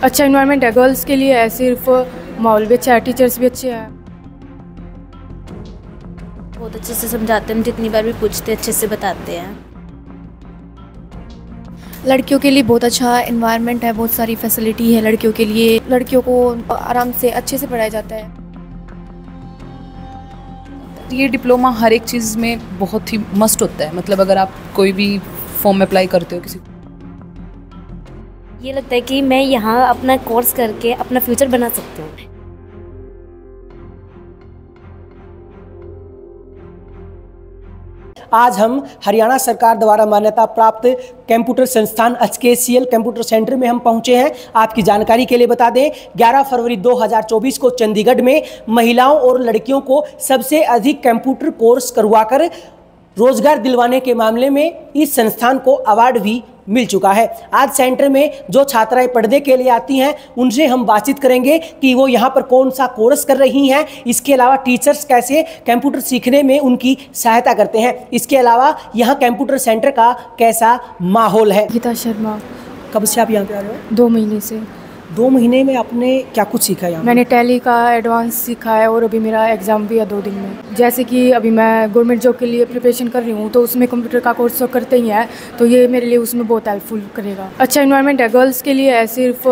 अच्छा इन्वायरमेंट है गर्ल्स के लिए है, सिर्फ माहौल भी अच्छा है, टीचर्स भी अच्छे हैं। बहुत अच्छे से समझाते हैं, जितनी बार भी पूछते अच्छे से बताते हैं। लड़कियों के लिए बहुत अच्छा इन्वायरमेंट है, बहुत सारी फैसिलिटी है लड़कियों के लिए, लड़कियों को आराम से अच्छे से पढ़ाया जाता है। ये डिप्लोमा हर एक चीज़ में बहुत ही मस्ट होता है, मतलब अगर आप कोई भी फॉर्म अप्लाई करते हो किसी, ये लगता है कि मैं यहाँ अपना कोर्स करके अपना फ्यूचर बना सकती हूँ। आज हम हरियाणा सरकार द्वारा मान्यता प्राप्त कंप्यूटर संस्थान HKCL कंप्यूटर सेंटर में हम पहुंचे हैं। आपकी जानकारी के लिए बता दें 11 फरवरी 2024 को चंडीगढ़ में महिलाओं और लड़कियों को सबसे अधिक कंप्यूटर कोर्स करवाकर रोजगार दिलवाने के मामले में इस संस्थान को अवार्ड भी मिल चुका है। आज सेंटर में जो छात्राएं पढ़ने के लिए आती हैं उनसे हम बातचीत करेंगे कि वो यहाँ पर कौन सा कोर्स कर रही हैं, इसके अलावा टीचर्स कैसे कंप्यूटर सीखने में उनकी सहायता करते हैं, इसके अलावा यहाँ कंप्यूटर सेंटर का कैसा माहौल है। गीता शर्मा। कब से आप यहाँ पे आ रहे हो? 2 महीने से। 2 महीने में आपने क्या कुछ सीखा यहाँ? मैंने टैली का एडवांस सीखा है और अभी मेरा एग्ज़ाम भी है 2 दिन में। जैसे कि अभी मैं गवर्नमेंट जॉब के लिए प्रिपरेशन कर रही हूँ तो उसमें कंप्यूटर का कोर्स तो करते ही है, तो ये मेरे लिए उसमें बहुत हेल्पफुल करेगा। अच्छा इन्वायरमेंट है गर्ल्स के लिए है, सिर्फ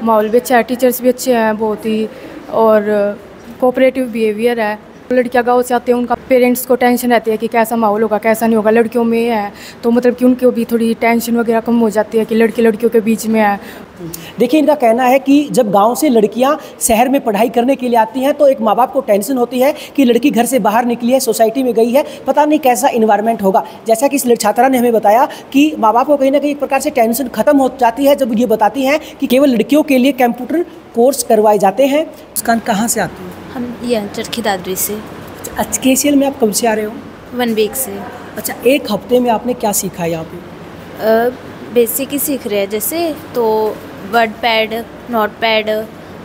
माहौल भी अच्छा है, टीचर्स भी अच्छे हैं बहुत ही, और कोऑपरेटिव बिहेवियर है। लड़कियां गाँव से आते हैं, उनका पेरेंट्स को टेंशन रहती है कि कैसा माहौल होगा कैसा नहीं होगा। लड़कियों में है तो मतलब कि उनको भी थोड़ी टेंशन वगैरह कम हो जाती है कि लड़कियों के बीच में है। देखिए इनका कहना है कि जब गांव से लड़कियां शहर में पढ़ाई करने के लिए आती हैं तो एक माँ बाप को टेंशन होती है कि लड़की घर से बाहर निकली है, सोसाइटी में गई है, पता नहीं कैसा इन्वायरमेंट होगा। जैसा कि इस छात्रा ने हमें बताया कि माँ बाप को कहीं ना कहीं एक प्रकार से टेंशन खत्म हो जाती है जब ये बताती हैं कि केवल लड़कियों के लिए कंप्यूटर कोर्स करवाए जाते हैं। उसका कहाँ से आती है? हम ये चरखी दादरी से। HKCL में आप कब से आ रहे हो? 1 वीक से। अच्छा, एक हफ्ते में आपने क्या सीखा है यहाँ पे? बेसिक ही सीख रहे हैं, जैसे तो वर्ड पैड, नोट पैड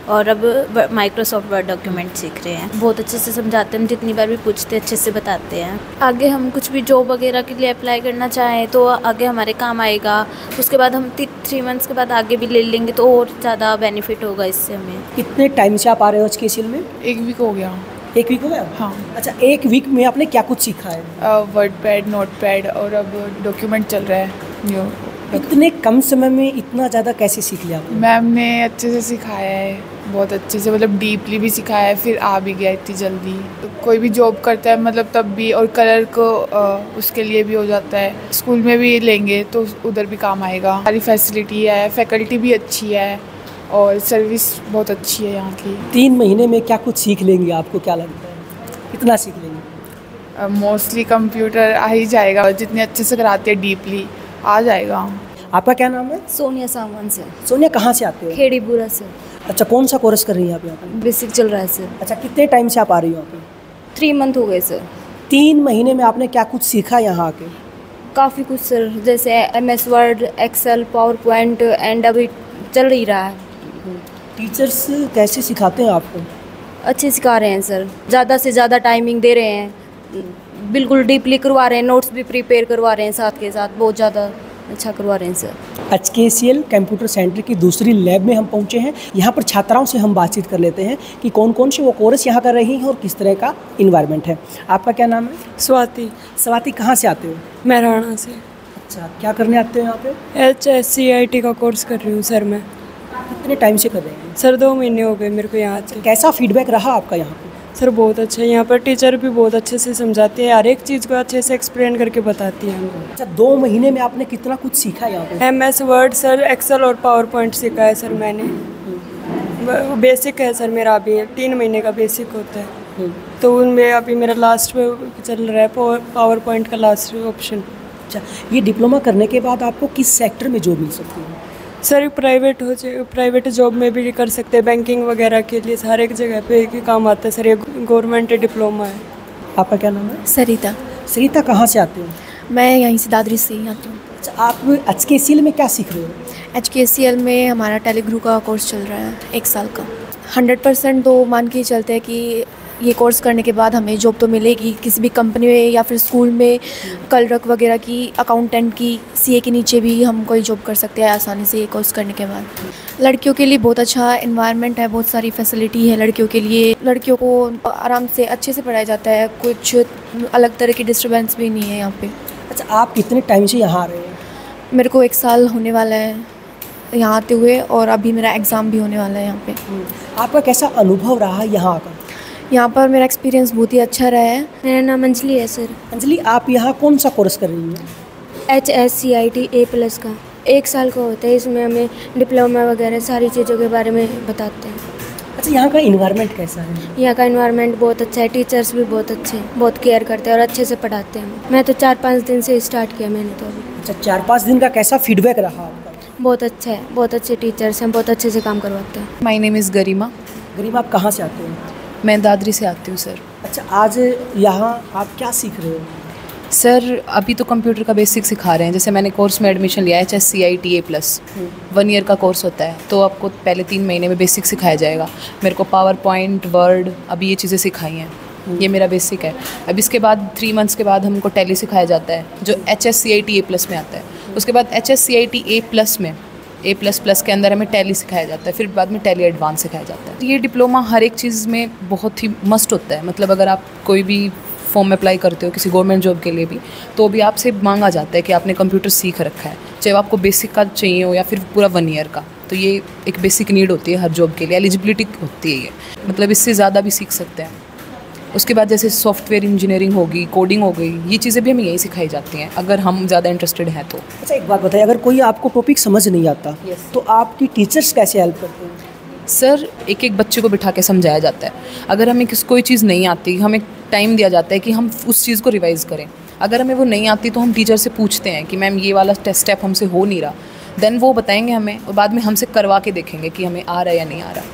और अब माइक्रोसॉफ्ट वर्ड डॉक्यूमेंट सीख रहे हैं। बहुत अच्छे से समझाते हैं, जितनी बार भी पूछते अच्छे से बताते हैं। आगे हम कुछ भी जॉब वगैरह के लिए अप्लाई करना चाहें तो आगे हमारे काम आएगा। उसके बाद हम 3 मंथ्स के बाद आगे भी ले लेंगे तो और ज़्यादा बेनिफिट होगा इससे हमें। कितने टाइम से आप आ रहे हो HKCL में? 1 वीक हो गया। 1 वीक हो गया? हाँ। अच्छा, 1 वीक में आपने क्या कुछ सीखा है? वर्ड पैड, नोट पैड और अब डॉक्यूमेंट चल रहा है न्यू। इतने कम समय में इतना ज़्यादा कैसे सीख लिया आपने? मैम ने अच्छे से सिखाया है, बहुत अच्छे से, मतलब डीपली भी सिखाया है, फिर आ भी गया इतनी जल्दी। तो कोई भी जॉब करता है मतलब तब भी, और कलर को उसके लिए भी हो जाता है। स्कूल में भी लेंगे तो उधर भी काम आएगा। सारी फैसिलिटी है, फैकल्टी भी अच्छी है और सर्विस बहुत अच्छी है यहाँ की। 3 महीने में क्या कुछ सीख लेंगे, आपको क्या लगता है कितना सीख लेंगे? मोस्टली कंप्यूटर आ ही जाएगा, जितने अच्छे से कराते हैं डीपली आ जाएगा। आपका क्या नाम है? सोनिया सामान से। सोनिया, कहाँ से आते हो? खेड़ी बुरा से। अच्छा, कौन सा कोर्स कर रही हैं आप यहाँ पे? बेसिक चल रहा है सर। अच्छा, कितने टाइम से आप आ रही हो यहाँ पे? 3 मंथ हो गए सर। 3 महीने में आपने क्या कुछ सीखा यहाँ आके? काफ़ी कुछ सर, जैसे MS Word, Excel, PowerPoint and अभी चल ही रहा है। टीचर्स कैसे सिखाते हैं आपको? अच्छे सिखा रहे हैं सर, ज़्यादा से ज़्यादा टाइमिंग दे रहे हैं, बिल्कुल डीपली करवा रहे हैं, नोट्स भी प्रिपेयर करवा रहे हैं साथ के साथ, बहुत ज़्यादा अच्छा करवा रहे हैं सर। HKCL कंप्यूटर सेंटर की दूसरी लैब में हम पहुंचे हैं। यहाँ पर छात्राओं से हम बातचीत कर लेते हैं कि कौन कौन से वो कोर्स यहाँ कर रही हैं और किस तरह का इन्वायरमेंट है। आपका क्या नाम है? स्वाति। स्वाति, कहाँ से आते हो? महराणा से। अच्छा, क्या करने आते हो यहाँ पे? HSCIT का कोर्स कर रही हूँ सर मैं। कितने टाइम से कर रहे हैं? सर 2 महीने हो गए मेरे को यहाँ से। कैसा फीडबैक रहा आपका यहाँ पे? सर बहुत अच्छा है, यहाँ पर टीचर भी बहुत अच्छे से समझाती है, हर एक चीज़ को अच्छे से एक्सप्लेन करके बताती है हमको। अच्छा, 2 महीने में आपने कितना कुछ सीखा यहाँ पे? MS वर्ड सर, एक्सेल और पावर पॉइंट सीखा है सर मैंने। बेसिक है सर मेरा, अभी 3 महीने का बेसिक होता है, तो उनमें अभी मेरा लास्ट में चल रहा है पावर पॉइंट का लास्ट ऑप्शन। अच्छा, ये डिप्लोमा करने के बाद आपको किस सेक्टर में जॉब मिल सकती है? सर प्राइवेट जॉब में भी कर सकते हैं, बैंकिंग वगैरह के लिए हर एक जगह पे एक ही काम आता है सर, ये गवर्नमेंट डिप्लोमा है। आपका क्या नाम है? सरिता। सरिता, कहाँ से आते हो? मैं यहीं से दादरी से ही आती हूँ। अच्छा, आप HKCL में क्या सीख रहे हो? HKCL में हमारा टेलीग्रू का कोर्स चल रहा है 1 साल का। 100% तो मान के चलते हैं कि ये कोर्स करने के बाद हमें जॉब तो मिलेगी किसी भी कंपनी में या फिर स्कूल में, क्लर्क वगैरह की, अकाउंटेंट की, सीए के नीचे भी हम कोई जॉब कर सकते हैं आसानी से ये कोर्स करने के बाद। लड़कियों के लिए बहुत अच्छा एनवायरनमेंट है, बहुत सारी फैसिलिटी है लड़कियों के लिए। लड़कियों को आराम से अच्छे से पढ़ाया जाता है, कुछ अलग तरह की डिस्टर्बेंस भी नहीं है यहाँ पे। अच्छा, आप कितने टाइम से यहाँ आ रहे हैं? मेरे को 1 साल होने वाला है यहाँ आते हुए और अभी मेरा एग्ज़ाम भी होने वाला है यहाँ पे। आपका कैसा अनुभव रहा यहाँ आकर? यहाँ पर मेरा एक्सपीरियंस बहुत ही अच्छा रहा है। मेरा नाम अंजलि है सर। अंजलि, आप यहाँ कौन सा कोर्स कर रही हैं? HSCIT A+ का 1 साल का होता है। इसमें हमें डिप्लोमा वगैरह सारी चीज़ों के बारे में बताते हैं। अच्छा, यहाँ का इन्वायरमेंट कैसा है? यहाँ का इन्वायरमेंट बहुत अच्छा है, टीचर्स भी बहुत अच्छे हैं, बहुत केयर करते हैं और अच्छे से पढ़ाते हैं। मैं तो 4-5 दिन से स्टार्ट किया मैंने तो अभी। अच्छा, 4-5 दिन का कैसा फीडबैक रहा आपका? बहुत अच्छा है, बहुत अच्छे टीचर्स हैं, बहुत अच्छे से काम करवाते हैं। माय नेम इज़ गरिमा। गरीब, आप कहाँ से आते हो? मैं दादरी से आती हूँ सर। अच्छा, आज यहाँ आप क्या सीख रहे हो? सर अभी तो कंप्यूटर का बेसिक सिखा रहे हैं। जैसे मैंने कोर्स में एडमिशन लिया है HSCIT A+, 1 ईयर का कोर्स होता है। तो आपको पहले 3 महीने में बेसिक सिखाया जाएगा। मेरे को पावर पॉइंट, वर्ड, अभी ये चीज़ें सिखाई हैं। ये मेरा बेसिक है। अब इसके बाद 3 मंथ्स के बाद हमको टैली सिखाया जाता है जो HSCIT A+ में आता है। उसके बाद HSCIT A+ में A++ के अंदर हमें टैली सिखाया जाता है। फिर बाद में टैली एडवांस सिखाया जाता है। ये डिप्लोमा हर एक चीज़ में बहुत ही मस्ट होता है। मतलब अगर आप कोई भी फॉर्म अप्लाई करते हो किसी गवर्नमेंट जॉब के लिए भी, तो भी आपसे मांगा जाता है कि आपने कंप्यूटर सीख रखा है, चाहे आपको बेसिक का चाहिए हो या फिर पूरा 1 ईयर का। तो ये एक बेसिक नीड होती है हर जॉब के लिए, एलिजिबिलिटी होती है ये। मतलब इससे ज़्यादा भी सीख सकते हैं। उसके बाद जैसे सॉफ्टवेयर इंजीनियरिंग होगी, कोडिंग हो गई, ये चीज़ें भी हमें यही सिखाई जाती हैं अगर हम ज़्यादा इंटरेस्टेड हैं तो। अच्छा, एक बात बताइए, अगर कोई आपको टॉपिक समझ नहीं आता तो आपकी टीचर्स कैसे हेल्प करते हैं? सर एक बच्चे को बिठा के समझाया जाता है। अगर हमें कोई चीज़ नहीं आती, हमें टाइम दिया जाता है कि हम उस चीज़ को रिवाइज़ करें। अगर हमें वो नहीं आती तो हम टीचर से पूछते हैं कि मैम ये वाला स्टेप हमसे हो नहीं रहा। देन वो बताएंगे हमें और बाद में हमसे करवा के देखेंगे कि हमें आ रहा है या नहीं आ रहा।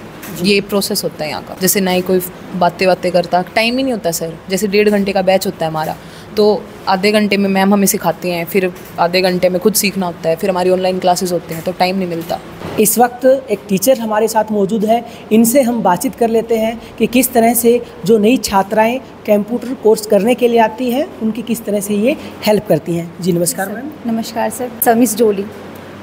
ये प्रोसेस होता है यहाँ का। जैसे ना ही कोई बातें करता, टाइम ही नहीं होता सर। जैसे 1.5 घंटे का बैच होता है हमारा, तो आधे घंटे में मैम हमें सिखाती हैं, फिर आधे घंटे में खुद सीखना होता है, फिर हमारी ऑनलाइन क्लासेस होते हैं, तो टाइम नहीं मिलता। इस वक्त एक टीचर हमारे साथ मौजूद है, इनसे हम बातचीत कर लेते हैं कि किस तरह से जो नई छात्राएं कंप्यूटर कोर्स करने के लिए आती हैं उनकी किस तरह से ये हेल्प करती हैं। जी नमस्कार मैम। नमस्कार सर, समिस जोली।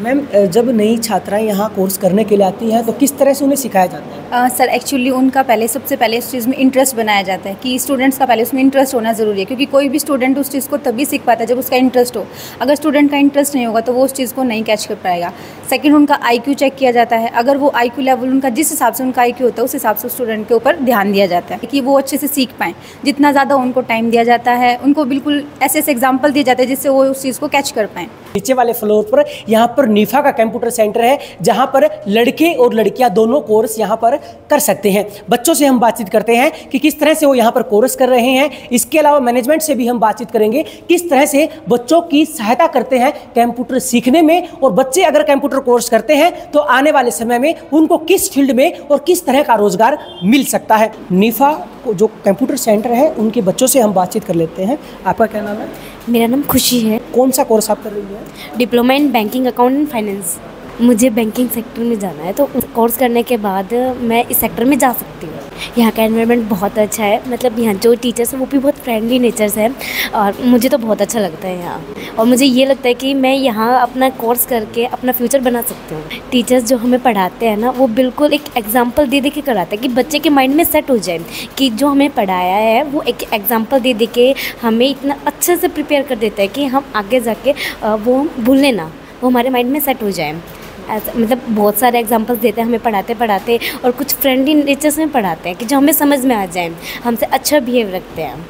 मैम, जब नई छात्राएं यहाँ कोर्स करने के लिए आती हैं तो किस तरह से उन्हें सिखाया जाता है? सर एक्चुअली उनका सबसे पहले इस चीज़ में इंटरेस्ट बनाया जाता है कि स्टूडेंट्स का पहले उसमें इंटरेस्ट होना ज़रूरी है, क्योंकि कोई भी स्टूडेंट उस चीज़ को तभी सीख पाता है जब उसका इंटरेस्ट हो। अगर स्टूडेंट का इंटरेस्ट नहीं होगा तो वो उस चीज़ को नहीं कैच कर पाएगा। सेकंड, उनका IQ चेक किया जाता है। अगर वो IQ लेवल उनका जिस हिसाब से उनका IQ होता है उस हिसाब से स्टूडेंट के ऊपर ध्यान दिया जाता है कि वो अच्छे से सीख पाएँ। जितना ज़्यादा उनको टाइम दिया जाता है, उनको बिल्कुल ऐसे एग्जाम्पल दिए जाते हैं जिससे वो उस चीज़ को कैच कर पाएँ। नीचे वाले फ्लोर पर यहाँ पर निफा का कंप्यूटर सेंटर है, जहाँ पर लड़के और लड़कियाँ दोनों कोर्स यहाँ पर कर सकते हैं। बच्चों से हम बातचीत करते हैं कि किस तरह से वो यहाँ पर कोर्स कर रहे हैं। इसके अलावा मैनेजमेंट से भी हम बातचीत करेंगे किस तरह से बच्चों की सहायता करते हैं कंप्यूटर सीखने में, और बच्चे अगर कंप्यूटर कोर्स करते हैं तो आने वाले समय में उनको किस फील्ड में और किस तरह का रोजगार मिल सकता है। निफा जो कंप्यूटर सेंटर है उनके बच्चों से हम बातचीत कर लेते हैं। आपका क्या नाम है? मेरा नाम खुशी है। कौन सा कोर्स आप कर रही हैं? Diploma in banking, account and finance. मुझे बैंकिंग सेक्टर में जाना है, तो कोर्स करने के बाद मैं इस सेक्टर में जा सकती हूँ। यहाँ का एनवायरनमेंट बहुत अच्छा है। मतलब यहाँ जो टीचर्स हैं वो भी बहुत फ्रेंडली नेचर्स हैं और मुझे तो बहुत अच्छा लगता है यहाँ। और मुझे ये लगता है कि मैं यहाँ अपना कोर्स करके अपना फ्यूचर बना सकती हूँ। टीचर्स जो हमें पढ़ाते हैं ना, वो बिल्कुल एक एग्जाम्पल दे के कराते हैं कि बच्चे के माइंड में सेट हो जाए कि जो हमें पढ़ाया है वो एक एग्जाम्पल दे के हमें इतना अच्छे से प्रिपेयर कर देता है कि हम आगे जाके वो भूलें ना, वो हमारे माइंड में सेट हो जाए। मतलब बहुत सारे एग्जांपल्स देते हैं हमें पढ़ाते और कुछ फ्रेंडली नेचर्स में पढ़ाते हैं कि जो हमें समझ में आ जाए, हमसे अच्छा बिहेव रखते हैं।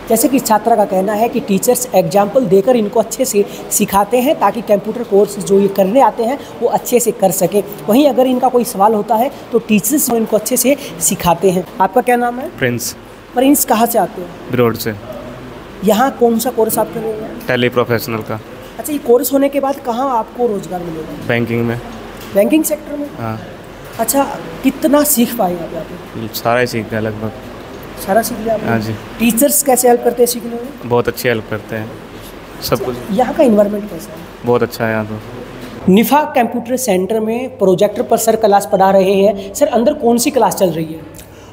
जैसे कि छात्रा का कहना है कि टीचर्स एग्जाम्पल देकर इनको अच्छे से सिखाते हैं ताकि कंप्यूटर कोर्स जो ये करने आते हैं वो अच्छे से कर सकें। वहीं अगर इनका कोई सवाल होता है तो टीचर्स इनको अच्छे से सिखाते हैं। आपका क्या नाम है? प्रिंस। प्रिंस, कहाँ से आते हो? ब्रॉड से। यहाँ कौन सा कोर्स आप कर रहे हैं? टैली प्रोफेशनल का। अच्छा, ये कोर्स होने के बाद कहाँ आपको रोजगार मिलेगा? बैंकिंग में। बैंकिंग सेक्टर में? हाँ। अच्छा, कितना सीख पाए आप यहाँ पे? सारा ही सीख गया लगभग। सारा सीख लिया आपने? हाँ जी। टीचर्स कैसे हेल्प करते हैं सीखने में? बहुत अच्छी हेल्प करते हैं, सब कुछ। यहाँ का इन्वायरमेंट कैसा है? बहुत अच्छा है यहाँ तो। निफा कंप्यूटर सेंटर में प्रोजेक्टर पर सर क्लास पढ़ा रहे हैं। सर, अंदर कौन सी क्लास चल रही है?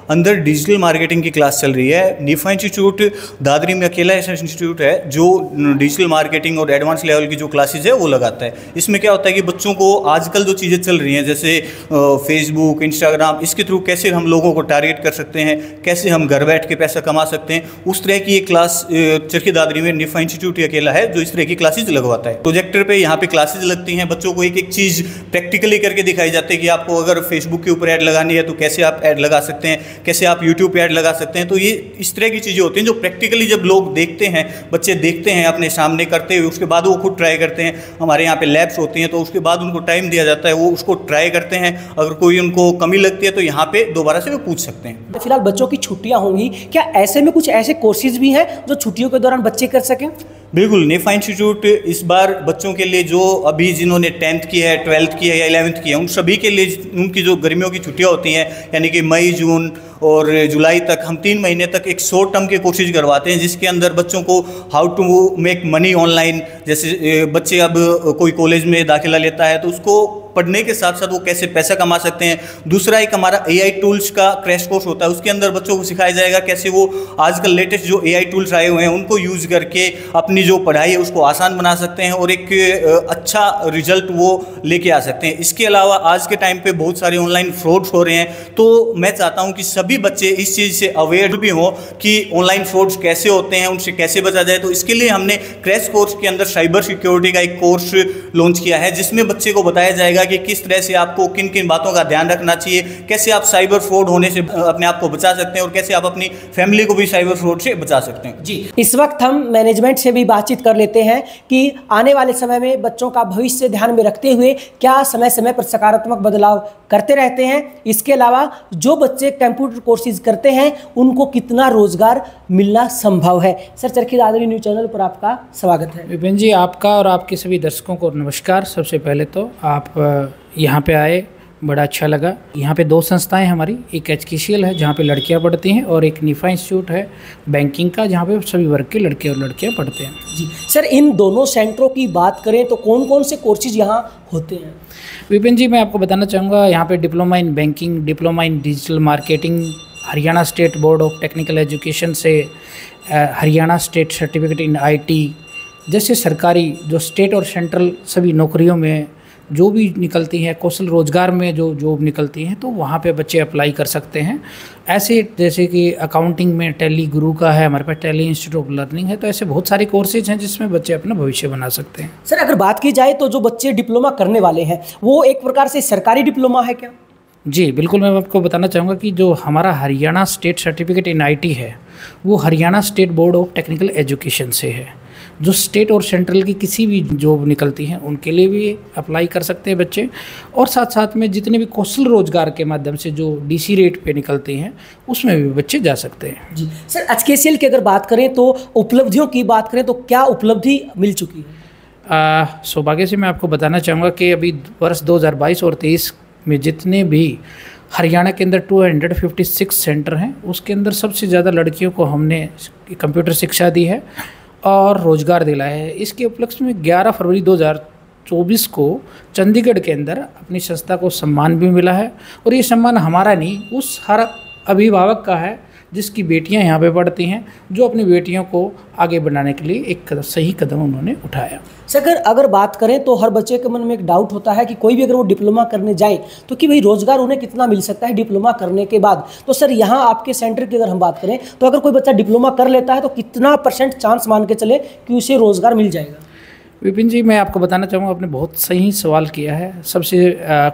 अंदर डिजिटल मार्केटिंग की क्लास चल रही है। नीफा इंस्टीट्यूट दादरी में अकेला ऐसा इंस्टीट्यूट है जो डिजिटल मार्केटिंग और एडवांस लेवल की जो क्लासेज है वो लगाता है। इसमें क्या होता है कि बच्चों को आजकल जो चीज़ें चल रही हैं जैसे फेसबुक, इंस्टाग्राम, इसके थ्रू कैसे हम लोगों को टारगेट कर सकते हैं, कैसे हम घर बैठ के पैसा कमा सकते हैं, उस तरह की एक क्लास चरखी दादरी में नीफा इंस्टीट्यूट ही अकेला है जो इस तरह की क्लासेज लगवाता है। प्रोजेक्टर पे यहाँ पे क्लासेज लगती हैं, बच्चों को एक एक चीज़ प्रैक्टिकली करके दिखाई जाती है कि आपको अगर फेसबुक के ऊपर ऐड लगानी है तो कैसे आप ऐड लगा सकते हैं, कैसे आप यूट्यूब पे ऐड लगा सकते हैं। तो ये इस तरह की चीज़ें होती हैं जो प्रैक्टिकली जब लोग देखते हैं, बच्चे देखते हैं अपने सामने करते हुए, उसके बाद वो खुद ट्राई करते हैं। हमारे यहाँ पे लैब्स होती हैं तो उसके बाद उनको टाइम दिया जाता है, वो उसको ट्राई करते हैं। अगर कोई उनको कमी लगती है तो यहाँ पे दोबारा से वो पूछ सकते हैं। फिलहाल बच्चों की छुट्टियाँ होंगी, क्या ऐसे में कुछ ऐसे कोर्सेज भी हैं जो छुट्टियों के दौरान बच्चे कर सकें? बिल्कुल, नीफा इंस्टीट्यूट इस बार बच्चों के लिए जो अभी जिन्होंने 10th की है, 12th की है या 11th की है, उन सभी के लिए उनकी जो गर्मियों की छुट्टियां होती हैं यानी कि मई, जून और जुलाई तक, हम 3 महीने तक एक शॉर्ट टर्म के कोर्सेज करवाते हैं जिसके अंदर बच्चों को how to make money online. जैसे बच्चे अब कोई कॉलेज में दाखिला लेता है तो उसको पढ़ने के साथ साथ वो कैसे पैसा कमा सकते हैं। दूसरा एक हमारा AI टूल्स का क्रैश कोर्स होता है, उसके अंदर बच्चों को सिखाया जाएगा कैसे वो आजकल लेटेस्ट जो AI टूल्स आए हुए हैं उनको यूज़ करके अपनी जो पढ़ाई है उसको आसान बना सकते हैं और एक अच्छा रिजल्ट वो लेके आ सकते हैं। इसके अलावा आज के टाइम पे बहुत सारे ऑनलाइन फ्रॉड्स हो रहे हैं, तो मैं चाहता हूँ कि सभी बच्चे इस चीज़ से अवेयर भी हों कि ऑनलाइन फ्रॉड्स कैसे होते हैं, उनसे कैसे बचा जाए। तो इसके लिए हमने क्रैश कोर्स के अंदर साइबर सिक्योरिटी का एक कोर्स लॉन्च किया है जिसमें बच्चे को बताया जाएगा कि किस तरह से आपको किन किन बातों का ध्यान रखना चाहिए, कैसे आप साइबर फ्रॉड होने से अपने आप को बचा सकते हैं और कैसे आप अपनी फैमिली को भी साइबर फ्रॉड से बचा सकते हैं। जी, इस वक्त हम मैनेजमेंट से भी बातचीत कर लेते हैं कि आने वाले समय में बच्चों का भविष्य ध्यान में रखते हुए क्या समय समय पर सकारात्मक बदलाव करते रहते हैं। इसके अलावा जो बच्चे कंप्यूटर कोर्सेज करते हैं उनको कितना रोजगार मिलना संभव है। Sir, Charkhi Dadri news channel पर आपका स्वागत है। विपिन जी, आपका और आपके सभी दर्शकों को नमस्कार। सबसे पहले तो आप यहाँ पे आए, बड़ा अच्छा लगा। यहाँ पे 2 संस्थाएं हमारी, एक HKCL है जहाँ पे लड़कियाँ पढ़ती हैं और एक नीफा इंस्टीट्यूट है बैंकिंग का जहाँ पे सभी वर्ग के लड़के और लड़कियाँ पढ़ते हैं। जी सर, इन दोनों सेंटरों की बात करें तो कौन कौन से कोर्सेज यहाँ होते हैं? विपिन जी, मैं आपको बताना चाहूँगा यहाँ पे diploma in banking, diploma in digital marketing, Haryana state board of technical education से Haryana state certificate in IT जैसे सरकारी जो स्टेट और सेंट्रल सभी नौकरियों में जो भी निकलती हैं, कौशल रोजगार में जो जॉब निकलती हैं तो वहाँ पे बच्चे अप्लाई कर सकते हैं। ऐसे जैसे कि अकाउंटिंग में टैली गुरु का है, हमारे पास टैली इंस्टीट्यूट ऑफ लर्निंग है, तो ऐसे बहुत सारे कोर्सेज हैं जिसमें बच्चे अपना भविष्य बना सकते हैं। सर, अगर बात की जाए तो जो बच्चे डिप्लोमा करने वाले हैं वो एक प्रकार से सरकारी डिप्लोमा है क्या? जी बिल्कुल, मैं आपको बताना चाहूँगा कि जो हमारा Haryana state certificate in IT है वो Haryana state board of technical education से है। जो स्टेट और सेंट्रल की किसी भी जॉब निकलती हैं उनके लिए भी अप्लाई कर सकते हैं बच्चे, और साथ साथ में जितने भी कौशल रोजगार के माध्यम से जो DC रेट पे निकलती हैं उसमें भी बच्चे जा सकते हैं। जी सर, HKCL की अगर बात करें तो उपलब्धियों की बात करें तो क्या उपलब्धि मिल चुकी है? सौभाग्य से मैं आपको बताना चाहूँगा कि अभी वर्ष 2022 और 23 में जितने भी हरियाणा के अंदर 256 सेंटर हैं उसके अंदर सबसे ज़्यादा लड़कियों को हमने कंप्यूटर शिक्षा दी है और रोज़गार दिलाया है। इसके उपलक्ष्य में 11 फरवरी 2024 को चंडीगढ़ के अंदर अपनी संस्था को सम्मान भी मिला है, और ये सम्मान हमारा नहीं, उस हर अभिभावक का है जिसकी बेटियां यहाँ पे पढ़ती हैं, जो अपनी बेटियों को आगे बढ़ाने के लिए एक सही कदम उन्होंने उठाया। सर, अगर बात करें तो हर बच्चे के मन में एक डाउट होता है कि कोई भी अगर वो डिप्लोमा करने जाए तो कि भाई रोजगार उन्हें कितना मिल सकता है डिप्लोमा करने के बाद। तो सर, यहाँ आपके सेंटर की अगर हम बात करें तो अगर कोई बच्चा डिप्लोमा कर लेता है तो कितना % चांस मान के चले कि उसे रोजगार मिल जाएगा? विपिन जी, मैं आपको बताना चाहूँगा, आपने बहुत सही सवाल किया है। सबसे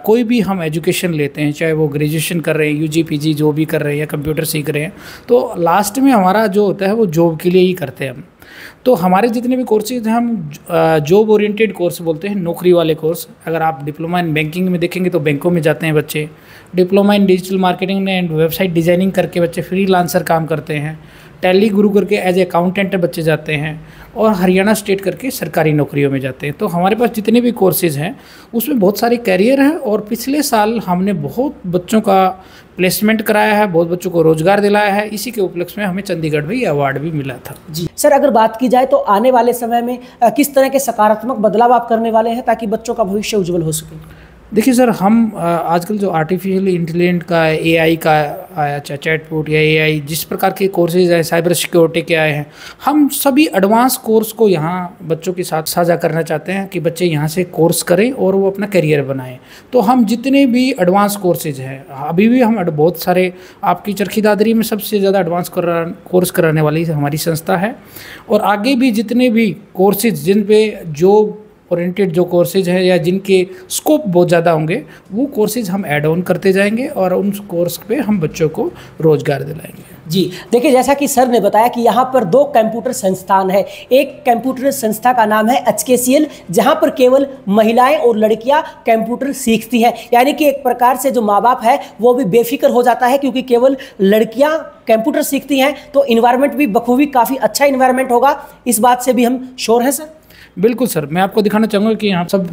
कोई भी हम एजुकेशन लेते हैं, चाहे वो ग्रेजुएशन कर रहे हैं, UG PG जो भी कर रहे हैं या कंप्यूटर सीख रहे हैं, तो लास्ट में हमारा जो होता है वो जॉब के लिए ही करते हैं हम। तो हमारे जितने भी कोर्सेज हैं हम जॉब ओरिएंटेड कोर्स बोलते हैं, नौकरी वाले कोर्स। अगर आप डिप्लोमा इन बैंकिंग में देखेंगे तो बैंकों में जाते हैं बच्चे, diploma in digital marketing and website designing करके बच्चे फ्रीलांसर काम करते हैं, टैली गुरु करके एज ए अकाउंटेंट बच्चे जाते हैं, और हरियाणा स्टेट करके सरकारी नौकरियों में जाते हैं। तो हमारे पास जितने भी कोर्सेज हैं उसमें बहुत सारे कैरियर हैं, और पिछले साल हमने बहुत बच्चों का प्लेसमेंट कराया है, बहुत बच्चों को रोजगार दिलाया है। इसी के उपलक्ष्य में हमें चंडीगढ़ में ये अवार्ड भी मिला था। जी सर, अगर बात की जाए तो आने वाले समय में किस तरह के सकारात्मक बदलाव आप करने वाले हैं ताकि बच्चों का भविष्य उज्जवल हो सके? देखिए सर, हम आजकल जो आर्टिफिशियल इंटेलिजेंट का एआई का आया, चाहे चैटबॉट या एआई, जिस प्रकार के कोर्सेज आए, साइबर सिक्योरिटी के आए हैं, हम सभी एडवांस कोर्स को यहाँ बच्चों के साथ साझा करना चाहते हैं कि बच्चे यहाँ से कोर्स करें और वो अपना करियर बनाएं। तो हम जितने भी एडवांस कोर्सेज हैं, अभी भी हम बहुत सारे, आपकी चरखी दादरी में सबसे ज़्यादा एडवांस कोर्स कराने वाली हमारी संस्था है, और आगे भी जितने भी कोर्सेज जिन पे जॉब ओरिएंटेड जो कोर्सेज हैं या जिनके स्कोप बहुत ज़्यादा होंगे, वो कोर्सेज हम ऐड ऑन करते जाएंगे और उन कोर्स पे हम बच्चों को रोजगार दिलाएंगे। जी देखिए, जैसा कि सर ने बताया कि यहाँ पर 2 कंप्यूटर संस्थान है। एक कंप्यूटर संस्था का नाम है HKCL, जहाँ पर केवल महिलाएं और लड़कियाँ कंप्यूटर सीखती हैं, यानी कि एक प्रकार से जो माँ बाप है वो भी बेफिक्र हो जाता है, क्योंकि केवल लड़कियाँ कंप्यूटर सीखती हैं तो इन्वायरमेंट भी बखूबी काफ़ी अच्छा इन्वायरमेंट होगा। इस बात से भी हम श्योर हैं सर? बिल्कुल सर, मैं आपको दिखाना चाहूँगा कि यहाँ सब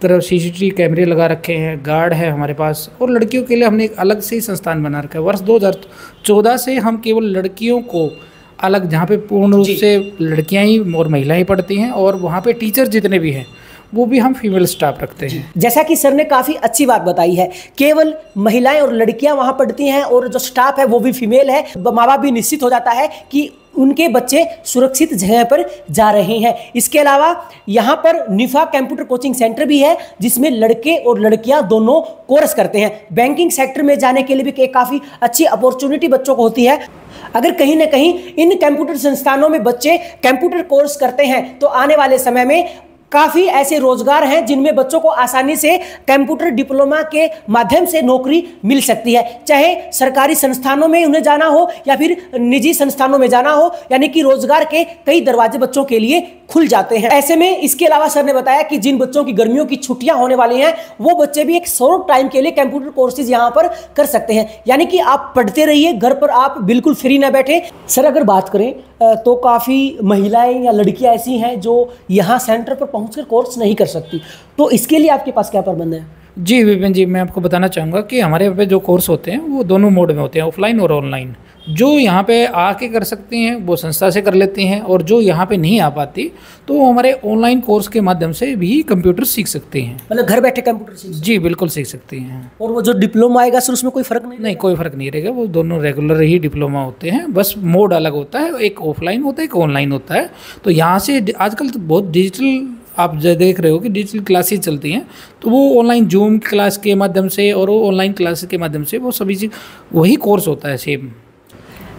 तरफ CCTV कैमरे लगा रखे हैं, गार्ड है हमारे पास, और लड़कियों के लिए हमने एक अलग से ही संस्थान बना रखा है। वर्ष 2014 से हम केवल लड़कियों को अलग, जहाँ पे पूर्ण रूप से लड़कियाँ ही और महिलाएं पढ़ती हैं, और वहाँ पे टीचर जितने भी हैं वो भी हम फीमेल स्टाफ रखते हैं। जैसा कि सर ने काफ़ी अच्छी बात बताई है, केवल महिलाएं और लड़कियां वहाँ पढ़ती हैं और जो स्टाफ है वो भी फीमेल है। माँ बाप भी निश्चित हो जाता है कि उनके बच्चे सुरक्षित जगह पर जा रहे हैं। इसके अलावा यहाँ पर निफा कंप्यूटर कोचिंग सेंटर भी है, जिसमें लड़के और लड़कियां दोनों कोर्स करते हैं। बैंकिंग सेक्टर में जाने के लिए भी एक काफ़ी अच्छी अपॉर्चुनिटी बच्चों को होती है। अगर कहीं ना कहीं इन कंप्यूटर संस्थानों में बच्चे कंप्यूटर कोर्स करते हैं तो आने वाले समय में काफ़ी ऐसे रोजगार हैं जिनमें बच्चों को आसानी से कंप्यूटर डिप्लोमा के माध्यम से नौकरी मिल सकती है, चाहे सरकारी संस्थानों में उन्हें जाना हो या फिर निजी संस्थानों में जाना हो, यानी कि रोजगार के कई दरवाजे बच्चों के लिए खुल जाते हैं। ऐसे में इसके अलावा सर ने बताया कि जिन बच्चों की गर्मियों की छुट्टियां होने वाली हैं वो बच्चे भी एक शॉर्ट टाइम के लिए कंप्यूटर कोर्सेज यहाँ पर कर सकते हैं, यानी कि आप पढ़ते रहिए, घर पर आप बिल्कुल फ्री ना बैठे। सर अगर बात करें तो काफ़ी महिलाएं या लड़कियां ऐसी हैं जो यहाँ सेंटर पर पहुंचकर कोर्स नहीं कर सकती, तो इसके लिए आपके पास क्या प्रबंध है? जी विपिन जी, मैं आपको बताना चाहूँगा कि हमारे यहाँ पे जो कोर्स होते हैं वो दोनों मोड में होते हैं, ऑफलाइन और ऑनलाइन। जो यहाँ पे आके कर सकती हैं वो संस्था से कर लेती हैं, और जो यहाँ पे नहीं आ पाती तो वो हमारे ऑनलाइन कोर्स के माध्यम से भी कंप्यूटर सीख सकती हैं। मतलब घर बैठे कंप्यूटर सीख? जी बिल्कुल सीख सकती हैं। और वो जो डिप्लोमा आएगा सर उसमें कोई फ़र्क नहीं? कोई फ़र्क नहीं रहेगा, वो दोनों रेगुलर ही डिप्लोमा होते हैं, बस मोड अलग होता है, एक ऑफलाइन होता है एक ऑनलाइन होता है। तो यहाँ से आजकल तो बहुत डिजिटल आप देख रहे हो कि डिजिटल क्लासेस चलती हैं, तो वो ऑनलाइन जूम क्लास के माध्यम से और वो ऑनलाइन क्लासेस के माध्यम से वो सभी चीज़ वही कोर्स होता है सेम।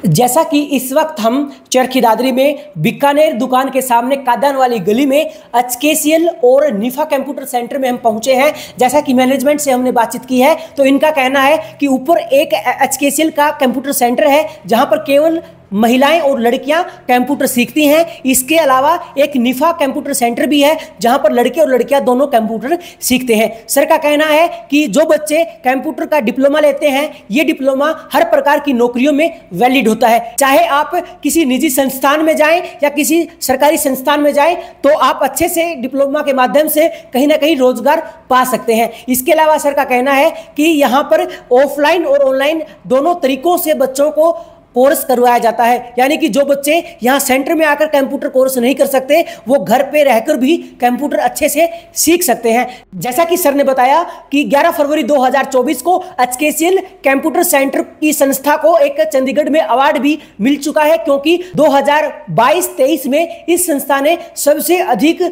जैसा कि इस वक्त हम चरखी दादरी में बीकानेर दुकान के सामने कादान वाली गली में HKCL और निफा कंप्यूटर सेंटर में हम पहुंचे हैं। जैसा कि मैनेजमेंट से हमने बातचीत की है तो इनका कहना है कि ऊपर एक HKCL का कंप्यूटर सेंटर है जहां पर केवल महिलाएं और लड़कियां कंप्यूटर सीखती हैं। इसके अलावा एक निफा कंप्यूटर सेंटर भी है जहां पर लड़के और लड़कियां दोनों कंप्यूटर सीखते हैं। सर का कहना है कि जो बच्चे कंप्यूटर का डिप्लोमा लेते हैं ये डिप्लोमा हर प्रकार की नौकरियों में वैलिड होता है, चाहे आप किसी निजी संस्थान में जाएं या किसी सरकारी संस्थान में जाएं तो आप अच्छे से डिप्लोमा के माध्यम से कहीं ना कहीं रोजगार पा सकते हैं। इसके अलावा सर का कहना है कि यहाँ पर ऑफलाइन और ऑनलाइन दोनों तरीकों से बच्चों को कोर्स करवाया जाता है, यानी कि जो बच्चे यहाँ सेंटर में आकर कंप्यूटर कोर्स नहीं कर सकते वो घर पे रहकर भी कंप्यूटर अच्छे से सीख सकते हैं। जैसा कि सर ने बताया कि 11 फरवरी 2024 को HKCL कंप्यूटर सेंटर की संस्था को एक चंडीगढ़ में अवार्ड भी मिल चुका है, क्योंकि 2022-23 में इस संस्था ने सबसे अधिक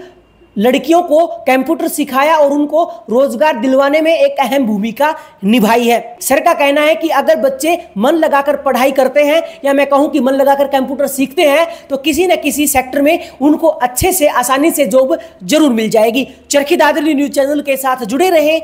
लड़कियों को कंप्यूटर सिखाया और उनको रोजगार दिलवाने में एक अहम भूमिका निभाई है। सर का कहना है कि अगर बच्चे मन लगाकर पढ़ाई करते हैं या मैं कहूं कि मन लगाकर कंप्यूटर सीखते हैं तो किसी न किसी सेक्टर में उनको अच्छे से आसानी से जॉब जरूर मिल जाएगी। चरखी दादरी न्यूज चैनल के साथ जुड़े रहें।